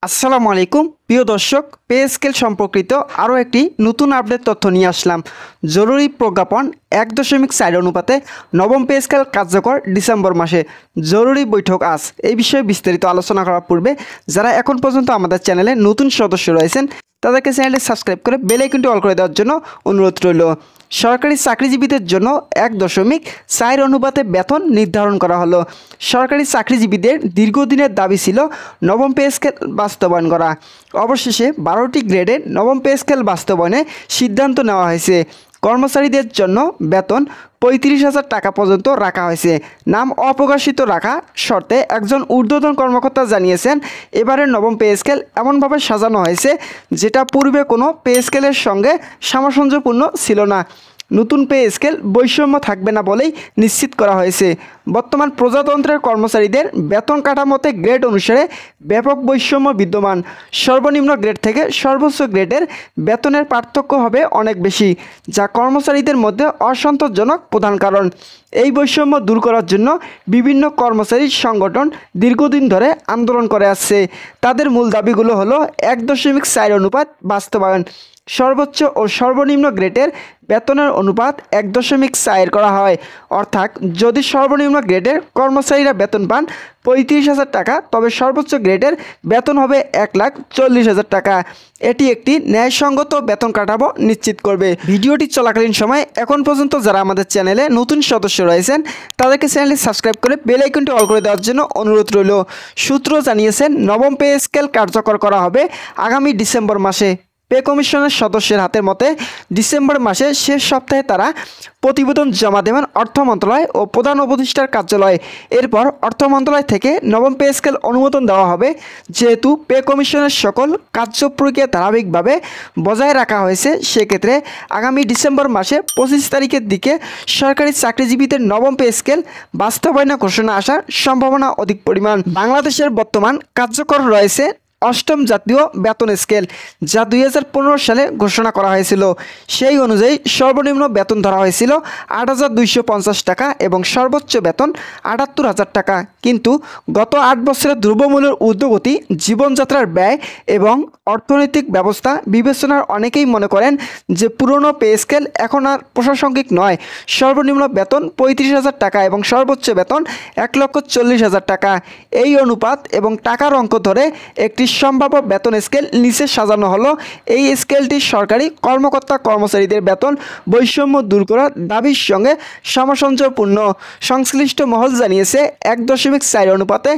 আসসালামু আলাইকুম প্রিয় দর্শক, পে স্কেল সম্পর্কিত আরও একটি নতুন আপডেট তথ্য নিয়ে আসলাম। জরুরি প্রজ্ঞাপন 1.4 অনুপাতে নবম পে স্কেল কার্যকর ডিসেম্বর মাসে। জরুরি বৈঠক আজ। এই বিষয়ে বিস্তারিত আলোচনা করার পূর্বে যারা এখন পর্যন্ত আমাদের চ্যানেলে নতুন সদস্য রয়েছেন তাদেরকে চ্যানেলটি সাবস্ক্রাইব করে বেল আইকনটি অল করে দেওয়ার জন্য অনুরোধ রইল। সরকারি চাকরিজীবীদের জন্য 1.4 অনুপাতে বেতন নির্ধারণ করা হলো। সরকারি চাকরিজীবীদের দীর্ঘদিনের দাবি ছিল নবম পে স্কেল বাস্তবায়ন করা। অবশেষে 12টি গ্রেডে নবম পে স্কেল বাস্তবায়নে সিদ্ধান্ত নেওয়া হয়েছে। কর্মচারীদের জন্য বেতন 35,000 টাকা পর্যন্ত রাখা হয়েছে। নাম অপ্রকাশিত রাখা শর্তে একজন ঊর্ধ্বতন কর্মকর্তা জানিয়েছেন, এবারের নবম পে স্কেল এমনভাবে সাজানো হয়েছে যেটা পূর্বে কোনো পে স্কেলের সঙ্গে সামঞ্জস্যপূর্ণ ছিল না। নতুন পে স্কেল বৈষম্য থাকবে না বলেই নিশ্চিত করা হয়েছে। বর্তমান প্রজাতন্ত্রের কর্মচারীদের বেতন কাঠামোতে গ্রেড অনুসারে ব্যাপক বৈষম্য বিদ্যমান। সর্বনিম্ন গ্রেড থেকে সর্বোচ্চ গ্রেডের বেতনের পার্থক্য হবে অনেক বেশি, যা কর্মচারীদের মধ্যে অসন্তোষজনক প্রধান কারণ। এই বৈষম্য দূর করার জন্য বিভিন্ন কর্মচারী সংগঠন দীর্ঘদিন ধরে আন্দোলন করে আসছে। তাদের মূল দাবিগুলো হলো 1.4 অনুপাত বাস্তবায়ন, সর্বোচ্চ ও সর্বনিম্ন গ্রেডের বেতনের অনুপাত 1.4 করা হয়। অর্থাৎ যদি সর্বনিম্ন গ্রেডের কর্মচারীরা বেতন পান 35,000 টাকা, তবে সর্বোচ্চ গ্রেডের বেতন হবে 1,40,000 টাকা। এটি একটি ন্যায়সঙ্গত বেতন কাঠামো নিশ্চিত করবে। ভিডিওটি চলাকালীন সময় এখন পর্যন্ত যারা আমাদের চ্যানেলে নতুন সদস্য রয়েছেন তাদেরকে চ্যানেলটি সাবস্ক্রাইব করে বেল আইকনটি অল করে দেওয়ার জন্য অনুরোধ রইল। সূত্র জানিয়েছেন, নবম পে স্কেল কার্যকর করা হবে আগামী ডিসেম্বর মাসে। পে কমিশনের সদস্যের হাতের মতে ডিসেম্বর মাসের শেষ সপ্তাহে তারা প্রতিবেদন জমা দেবেন অর্থ মন্ত্রণালয় ও প্রধান উপদেষ্টার কার্যালয়ে। এরপর অর্থ মন্ত্রণালয় থেকে নবম পে স্কেল অনুমোদন দেওয়া হবে। যেহেতু পে কমিশনের সকল কার্য প্রক্রিয়া ধারাবাহিকভাবে বজায় রাখা হয়েছে, সেক্ষেত্রে আগামী ডিসেম্বর মাসে 25 তারিখের দিকে সরকারি চাকরিজীবীদের নবম পে স্কেল বাস্তবায়নের ঘোষণা আসার সম্ভাবনা অধিক পরিমাণ। বাংলাদেশের বর্তমান কার্যকর রয়েছে অষ্টম জাতীয় বেতন স্কেল, যা 2015 সালে ঘোষণা করা হয়েছিল। সেই অনুযায়ী সর্বনিম্ন বেতন ধরা হয়েছিল 8,250 টাকা এবং সর্বোচ্চ বেতন 78,000 টাকা। কিন্তু গত 8 বছরের দ্রব্যমূল্যের ঊর্ধ্বগতি, জীবনযাত্রার ব্যয় এবং অর্থনৈতিক ব্যবস্থা বিবেচনার অনেকেই মনে করেন যে পুরনো পে স্কেল এখন আর প্রাসঙ্গিক নয়। সর্বনিম্ন বেতন 35,000 টাকা এবং সর্বোচ্চ বেতন 1,40,000 টাকা। এই অনুপাত এবং টাকার অঙ্ক ধরে একটি সম্ভাব্য বেতন স্কেল নিচে সাজানো হলো। এই স্কেলটি সরকারি কর্মকর্তা কর্মচারীদের বেতন বৈষম্য দূর করার দাবির সঙ্গে সামঞ্জস্যপূর্ণ। সংশ্লিষ্ট মহল জানিয়েছে, 1.4 অনুপাতে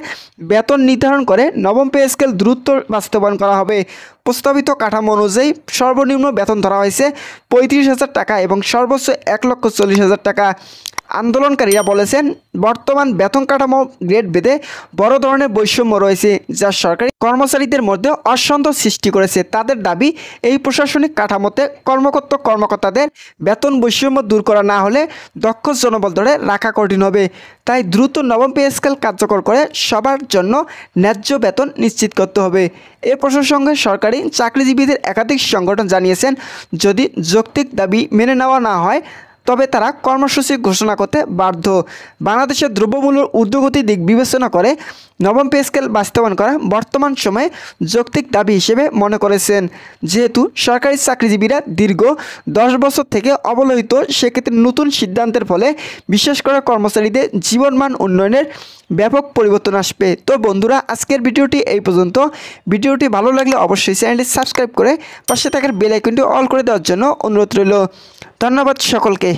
বেতন নির্ধারণ করে নবম পে স্কেল দ্রুত বাস্তবায়ন করা হবে। প্রস্তাবিত কাঠামো অনুযায়ী সর্বনিম্ন বেতন ধরা হয়েছে 35,000 টাকা এবং সর্বোচ্চ 1,40,000 টাকা। আন্দোলনকারীরা বলেছেন, বর্তমান বেতন কাঠামো গ্রেড ভেদে বড় ধরনের বৈষম্য রয়েছে, যা সরকারি কর্মচারীদের মধ্যে অসন্তোষ সৃষ্টি করেছে। তাদের দাবি, এই প্রশাসনিক কাঠামোতে কর্মকর্তাদের বেতন বৈষম্য দূর করা না হলে দক্ষ জনবল ধরে রাখা কঠিন হবে। তাই দ্রুত নবম পে স্কেল কার্যকর করে সবার জন্য ন্যায্য বেতন নিশ্চিত করতে হবে। এ প্রসঙ্গে সরকারি চাকরিজীবীদের একাধিক সংগঠন জানিয়েছেন, যদি যৌক্তিক দাবি মেনে নেওয়া না হয় তবে তারা কর্মসূচি ঘোষণা করতে বাধ্য। বাংলাদেশের দ্রব্যমূল্যের ঊর্ধ্বগতির দিক বিবেচনা করে নবম পে স্কেল বাস্তবায়ন করা বর্তমান সময়ে যৌক্তিক দাবি হিসেবে মনে করেছেন। যেহেতু সরকারি চাকরিজীবীরা দীর্ঘ 10 বছর থেকে অবহেলিত, সেক্ষেত্রে নতুন সিদ্ধান্তের ফলে বিশেষ করে কর্মচারীদের জীবনমান উন্নয়নের ব্যাপক পরিবর্তন আসবে। তো বন্ধুরা, আজকের ভিডিওটি এই পর্যন্ত। ভিডিওটি ভালো লাগলে অবশ্যই চ্যানেলটি সাবস্ক্রাইব করে পাশে থাকার বেল আইকনটি অল করে দেওয়ার জন্য অনুরোধ রইল। ধন্যবাদ সকলকে।